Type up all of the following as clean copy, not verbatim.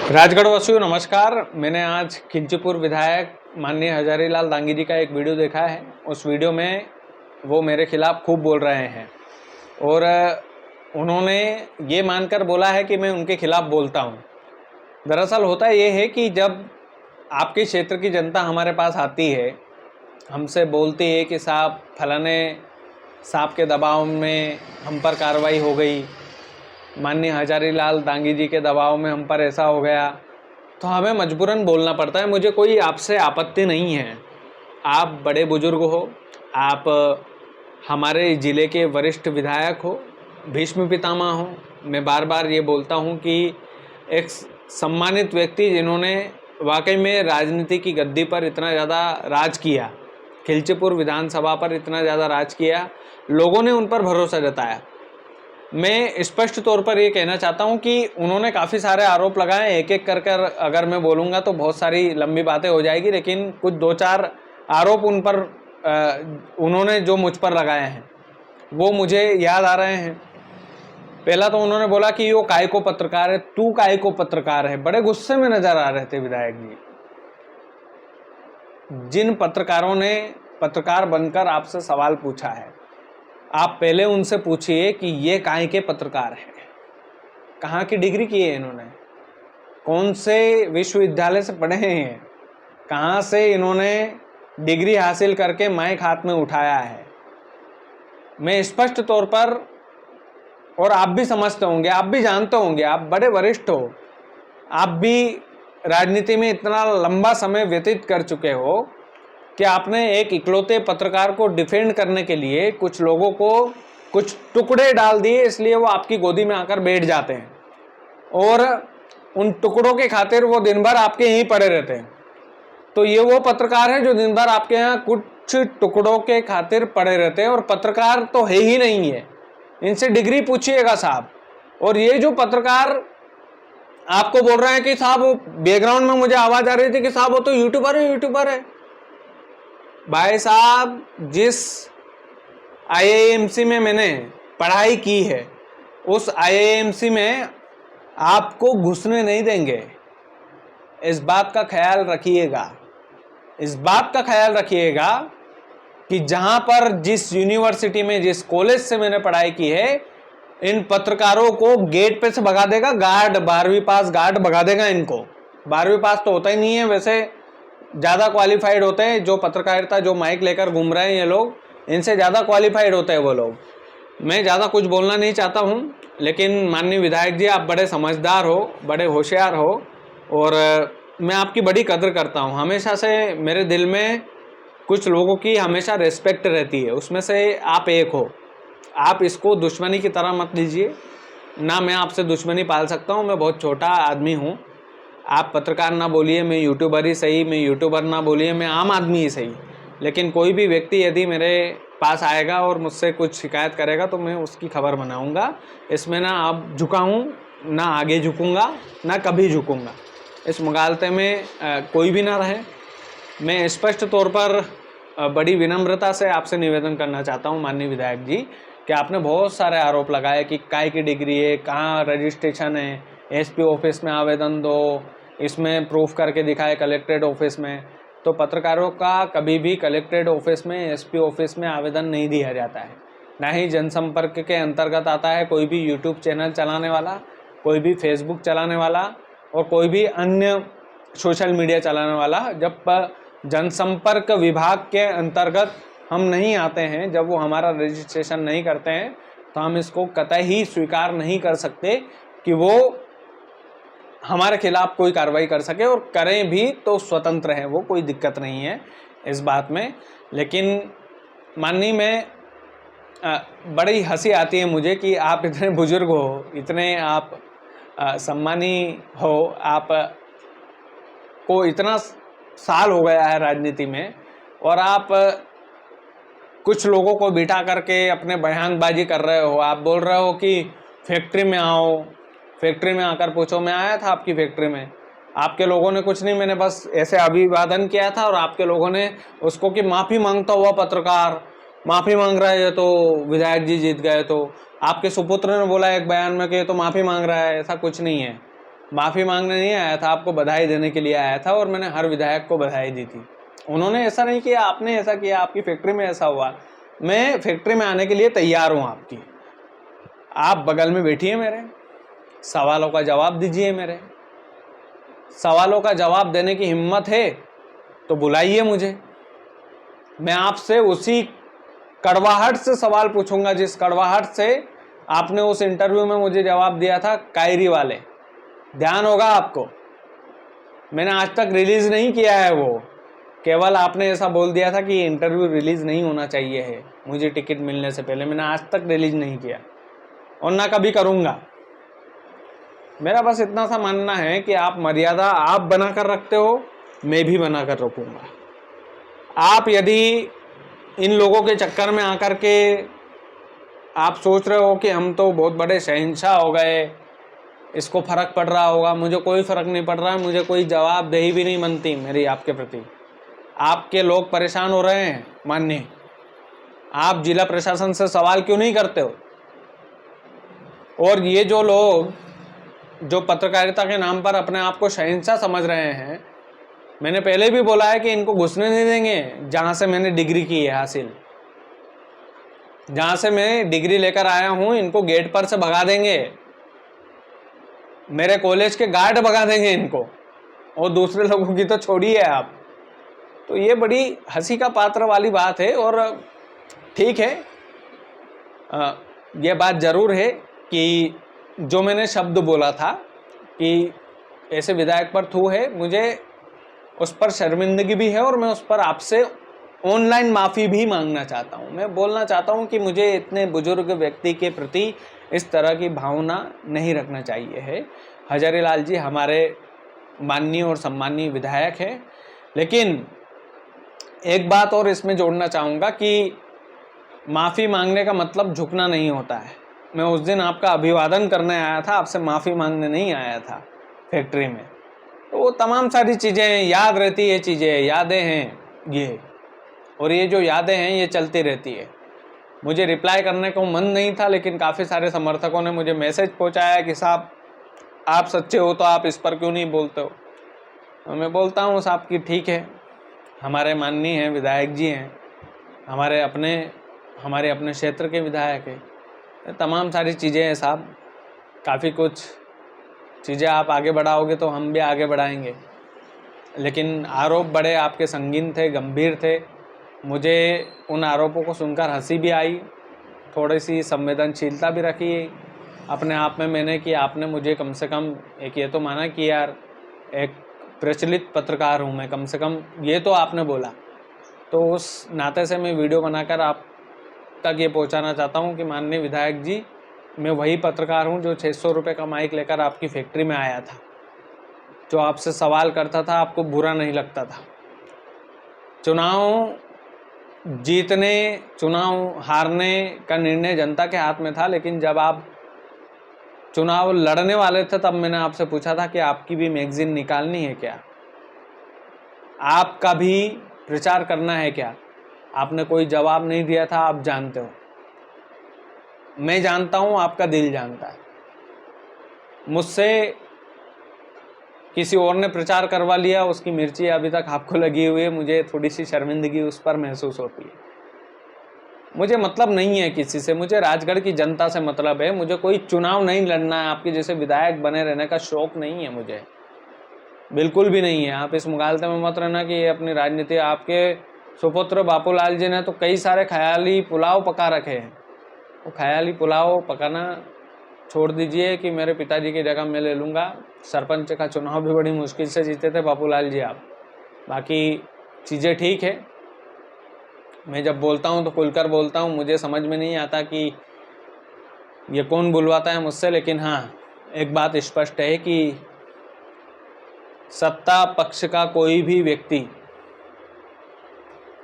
राजगढ़ वासियों नमस्कार। मैंने आज खिलचीपुर विधायक माननीय हजारीलाल दांगी जी का एक वीडियो देखा है। उस वीडियो में वो मेरे खिलाफ खूब बोल रहे हैं और उन्होंने ये मानकर बोला है कि मैं उनके खिलाफ बोलता हूँ। दरअसल होता ये है कि जब आपके क्षेत्र की जनता हमारे पास आती है, हमसे बोलती है कि साहब फलाने साहब के दबाव में हम पर कार्रवाई हो गई, माननीय हजारीलाल दांगी जी के दबाव में हम पर ऐसा हो गया, तो हमें मजबूरन बोलना पड़ता है। मुझे कोई आपसे आपत्ति नहीं है, आप बड़े बुजुर्ग हो, आप हमारे ज़िले के वरिष्ठ विधायक हो, भीष्म पितामह हो। मैं बार बार ये बोलता हूँ कि एक सम्मानित व्यक्ति जिन्होंने वाकई में राजनीति की गद्दी पर इतना ज़्यादा राज किया, खिलचीपुर विधानसभा पर इतना ज़्यादा राज किया, लोगों ने उन पर भरोसा जताया। मैं स्पष्ट तौर पर ये कहना चाहता हूँ कि उन्होंने काफ़ी सारे आरोप लगाए, एक एक कर कर अगर मैं बोलूँगा तो बहुत सारी लंबी बातें हो जाएगी, लेकिन कुछ दो चार आरोप उन पर उन्होंने जो मुझ पर लगाए हैं वो मुझे याद आ रहे हैं। पहला तो उन्होंने बोला कि वो काय को पत्रकार है, तू काय को पत्रकार है। बड़े गुस्से में नजर आ रहे थे विधायक जी। जिन पत्रकारों ने पत्रकार बनकर आपसे सवाल पूछा है, आप पहले उनसे पूछिए कि ये काहे के पत्रकार हैं, कहाँ की डिग्री की है इन्होंने, कौन से विश्वविद्यालय से पढ़े हैं, कहाँ से इन्होंने डिग्री हासिल करके माइक हाथ में उठाया है। मैं स्पष्ट तौर पर, और आप भी समझते होंगे, आप भी जानते होंगे, आप बड़े वरिष्ठ हो, आप भी राजनीति में इतना लंबा समय व्यतीत कर चुके हो कि आपने एक इकलौते पत्रकार को डिफेंड करने के लिए कुछ लोगों को कुछ टुकड़े डाल दिए, इसलिए वो आपकी गोदी में आकर बैठ जाते हैं और उन टुकड़ों के खातिर वो दिन भर आपके यहीं पड़े रहते हैं। तो ये वो पत्रकार हैं जो दिन भर आपके यहाँ कुछ टुकड़ों के खातिर पड़े रहते हैं, और पत्रकार तो है ही नहीं है। इनसे डिग्री पूछिएगा साहब। और ये जो पत्रकार आपको बोल रहे हैं कि साहब, वो बैकग्राउंड में मुझे आवाज आ रही थी कि साहब वो तो यूट्यूबर है। भाई साहब, जिस आईआईएमसी में मैंने पढ़ाई की है, उस आईआईएमसी में आपको घुसने नहीं देंगे। इस बात का ख्याल रखिएगा, इस बात का ख्याल रखिएगा कि जहां पर, जिस यूनिवर्सिटी में, जिस कॉलेज से मैंने पढ़ाई की है, इन पत्रकारों को गेट पे से भगा देगा गार्ड, 12वीं पास गार्ड भगा देगा इनको। 12वीं पास तो होता ही नहीं है, वैसे ज़्यादा क्वालिफाइड होते हैं जो पत्रकारिता, जो माइक लेकर घूम रहे हैं ये लोग, इनसे ज़्यादा क्वालिफाइड होते हैं वो लोग। मैं ज़्यादा कुछ बोलना नहीं चाहता हूँ, लेकिन माननीय विधायक जी, आप बड़े समझदार हो, बड़े होशियार हो, और मैं आपकी बड़ी कदर करता हूँ। हमेशा से मेरे दिल में कुछ लोगों की हमेशा रिस्पेक्ट रहती है, उसमें से आप एक हो। आप इसको दुश्मनी की तरह मत लीजिए, ना मैं आपसे दुश्मनी पाल सकता हूँ, मैं बहुत छोटा आदमी हूँ। आप पत्रकार ना बोलिए, मैं यूट्यूबर ही सही, मैं यूट्यूबर ना बोलिए, मैं आम आदमी ही सही, लेकिन कोई भी व्यक्ति यदि मेरे पास आएगा और मुझसे कुछ शिकायत करेगा तो मैं उसकी खबर बनाऊंगा। इसमें ना अब झुका हूँ, ना आगे झुकूंगा, ना कभी झुकूंगा। इस मुगालते में कोई भी ना रहे। मैं स्पष्ट तौर पर बड़ी विनम्रता से आपसे निवेदन करना चाहता हूं माननीय विधायक जी कि आपने बहुत सारे आरोप लगाए कि काय की डिग्री है, कहाँ रजिस्ट्रेशन है, एसपी ऑफिस में आवेदन दो, इसमें प्रूफ करके दिखाए कलेक्ट्रेट ऑफिस में। तो पत्रकारों का कभी भी कलेक्ट्रेट ऑफिस में, एसपी ऑफिस में आवेदन नहीं दिया जाता है, ना ही जनसंपर्क के अंतर्गत आता है कोई भी यूट्यूब चैनल चलाने वाला, कोई भी फेसबुक चलाने वाला, और कोई भी अन्य सोशल मीडिया चलाने वाला। जब जनसंपर्क विभाग के अंतर्गत हम नहीं आते हैं, जब वो हमारा रजिस्ट्रेशन नहीं करते हैं, तो हम इसको कतई ही स्वीकार नहीं कर सकते कि वो हमारे खिलाफ कोई कार्रवाई कर सके, और करें भी तो स्वतंत्र हैं वो, कोई दिक्कत नहीं है इस बात में। लेकिन माननीय, मैं बड़ी हंसी आती है मुझे कि आप इतने बुजुर्ग हो, इतने आप सम्मानी हो, आप को इतना साल हो गया है राजनीति में, और आप कुछ लोगों को बिठा करके अपने बयानबाजी कर रहे हो। आप बोल रहे हो कि फैक्ट्री में आओ, फैक्ट्री में आकर पूछो। मैं आया था आपकी फैक्ट्री में, आपके लोगों ने कुछ नहीं, मैंने बस ऐसे अभिवादन किया था, और आपके लोगों ने उसको कि माफ़ी मांगता हुआ पत्रकार माफ़ी मांग रहा है, तो विधायक जी जीत गए। तो आपके सुपुत्र ने बोला एक बयान में कि तो माफ़ी मांग रहा है, ऐसा कुछ नहीं है। माफ़ी मांगने नहीं आया था, आपको बधाई देने के लिए आया था और मैंने हर विधायक को बधाई दी थी। उन्होंने ऐसा नहीं किया, आपने ऐसा किया, आपकी फैक्ट्री में ऐसा हुआ। मैं फैक्ट्री में आने के लिए तैयार हूँ आपकी। आप बगल में बैठिए, मेरे सवालों का जवाब दीजिए। मेरे सवालों का जवाब देने की हिम्मत है तो बुलाइए मुझे। मैं आपसे उसी कड़वाहट से सवाल पूछूंगा जिस कड़वाहट से आपने उस इंटरव्यू में मुझे जवाब दिया था, कायरी वाले। ध्यान होगा आपको, मैंने आज तक रिलीज नहीं किया है वो। केवल आपने ऐसा बोल दिया था कि इंटरव्यू रिलीज नहीं होना चाहिए है मुझे टिकट मिलने से पहले। मैंने आज तक रिलीज नहीं किया और ना कभी करूंगा। मेरा बस इतना सा मानना है कि आप मर्यादा आप बनाकर रखते हो, मैं भी बनाकर रखूंगा। आप यदि इन लोगों के चक्कर में आकर के आप सोच रहे हो कि हम तो बहुत बड़े शहंशाह हो गए, इसको फ़र्क पड़ रहा होगा, मुझे कोई फ़र्क नहीं पड़ रहा है। मुझे कोई जवाबदेही भी नहीं बनती मेरी आपके प्रति। आपके लोग परेशान हो रहे हैं माननीय, आप जिला प्रशासन से सवाल क्यों नहीं करते हो? और ये जो लोग जो पत्रकारिता के नाम पर अपने आप को शहंशाह समझ रहे हैं, मैंने पहले भी बोला है कि इनको घुसने नहीं देंगे जहाँ से मैंने डिग्री की है हासिल, जहाँ से मैं डिग्री लेकर आया हूँ, इनको गेट पर से भगा देंगे। मेरे कॉलेज के गार्ड भगा देंगे इनको, और दूसरे लोगों की तो छोड़िए आप। तो ये बड़ी हंसी का पात्र वाली बात है। और ठीक है, ये बात ज़रूर है कि जो मैंने शब्द बोला था कि ऐसे विधायक पर थू है, मुझे उस पर शर्मिंदगी भी है और मैं उस पर आपसे ऑनलाइन माफ़ी भी मांगना चाहता हूँ। मैं बोलना चाहता हूँ कि मुझे इतने बुजुर्ग व्यक्ति के प्रति इस तरह की भावना नहीं रखना चाहिए है। हजारी लाल जी हमारे माननीय और सम्माननीय विधायक हैं, लेकिन एक बात और इसमें जोड़ना चाहूँगा कि माफ़ी मांगने का मतलब झुकना नहीं होता है। मैं उस दिन आपका अभिवादन करने आया था, आपसे माफ़ी मांगने नहीं आया था फैक्ट्री में। तो वो तमाम सारी चीज़ें याद रहती है, चीज़ें यादें हैं ये, और ये जो यादें हैं ये चलती रहती है। मुझे रिप्लाई करने को मन नहीं था, लेकिन काफ़ी सारे समर्थकों ने मुझे मैसेज पहुंचाया कि साहब आप सच्चे हो तो आप इस पर क्यों नहीं बोलते हो। तो मैं बोलता हूँ साहब कि ठीक है, हमारे माननीय हैं, विधायक जी हैं, हमारे अपने क्षेत्र के विधायक हैं। तमाम सारी चीज़ें हैं साहब, काफ़ी कुछ चीज़ें आप आगे बढ़ाओगे तो हम भी आगे बढ़ाएंगे। लेकिन आरोप बड़े आपके संगीन थे, गंभीर थे। मुझे उन आरोपों को सुनकर हंसी भी आई, थोड़ी सी संवेदनशीलता भी रखी अपने आप में मैंने कि आपने मुझे कम से कम एक ये तो माना कि यार एक प्रचलित पत्रकार हूँ मैं, कम से कम ये तो आपने बोला। तो उस नाते से मैं वीडियो बनाकर आप तक ये पहुँचाना चाहता हूँ कि माननीय विधायक जी, मैं वही पत्रकार हूँ जो 600 रुपये का माइक लेकर आपकी फैक्ट्री में आया था, जो आपसे सवाल करता था, आपको बुरा नहीं लगता था। चुनाव जीतने चुनाव हारने का निर्णय जनता के हाथ में था, लेकिन जब आप चुनाव लड़ने वाले थे तब मैंने आपसे पूछा था कि आपकी भी मैगजीन निकालनी है क्या, आपका भी प्रचार करना है क्या। आपने कोई जवाब नहीं दिया था। आप जानते हो, मैं जानता हूँ, आपका दिल जानता है। मुझसे किसी और ने प्रचार करवा लिया, उसकी मिर्ची अभी तक आपको लगी हुई है। मुझे थोड़ी सी शर्मिंदगी उस पर महसूस होती है। मुझे मतलब नहीं है किसी से, मुझे राजगढ़ की जनता से मतलब है। मुझे कोई चुनाव नहीं लड़ना है, आपके जैसे विधायक बने रहने का शौक नहीं है मुझे, बिल्कुल भी नहीं है। आप इस मुगालते में मत रहना कि ये अपनी राजनीति, आपके सुपुत्र बापूलाल जी ने तो कई सारे ख्याली पुलाव पका रखे हैं। वो ख्याली पुलाव पकाना छोड़ दीजिए कि मेरे पिताजी की जगह मैं ले लूँगा। सरपंच का चुनाव भी बड़ी मुश्किल से जीते थे बापूलाल जी आप। बाकी चीज़ें ठीक है, मैं जब बोलता हूँ तो खुलकर बोलता हूँ। मुझे समझ में नहीं आता कि ये कौन बुलवाता है मुझसे, लेकिन हाँ एक बात स्पष्ट है कि सत्ता पक्ष का कोई भी व्यक्ति,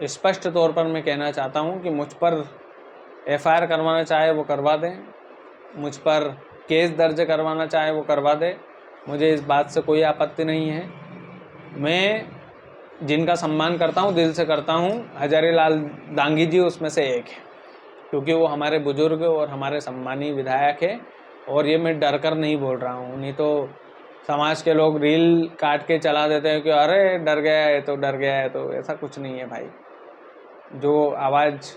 स्पष्ट तौर पर मैं कहना चाहता हूँ कि मुझ पर एफआईआर करवाना चाहे वो करवा दें, मुझ पर केस दर्ज करवाना चाहे वो करवा दे, मुझे इस बात से कोई आपत्ति नहीं है। मैं जिनका सम्मान करता हूँ, दिल से करता हूँ, हजारी लाल दांगी जी उसमें से एक है, क्योंकि वो हमारे बुजुर्ग और हमारे सम्मानीय विधायक है। और ये मैं डर कर नहीं बोल रहा हूँ, नहीं तो समाज के लोग रील काट के चला देते हैं कि अरे डर गया है तो डर गया है, तो ऐसा कुछ नहीं है भाई। जो आवाज़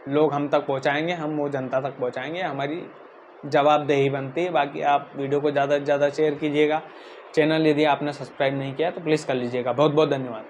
लोग हम तक पहुंचाएंगे हम वो जनता तक पहुंचाएंगे, हमारी जवाबदेही बनती है। बाकी आप वीडियो को ज़्यादा से ज़्यादा शेयर कीजिएगा। चैनल यदि आपने सब्सक्राइब नहीं किया तो प्लीज़ कर लीजिएगा। बहुत बहुत धन्यवाद।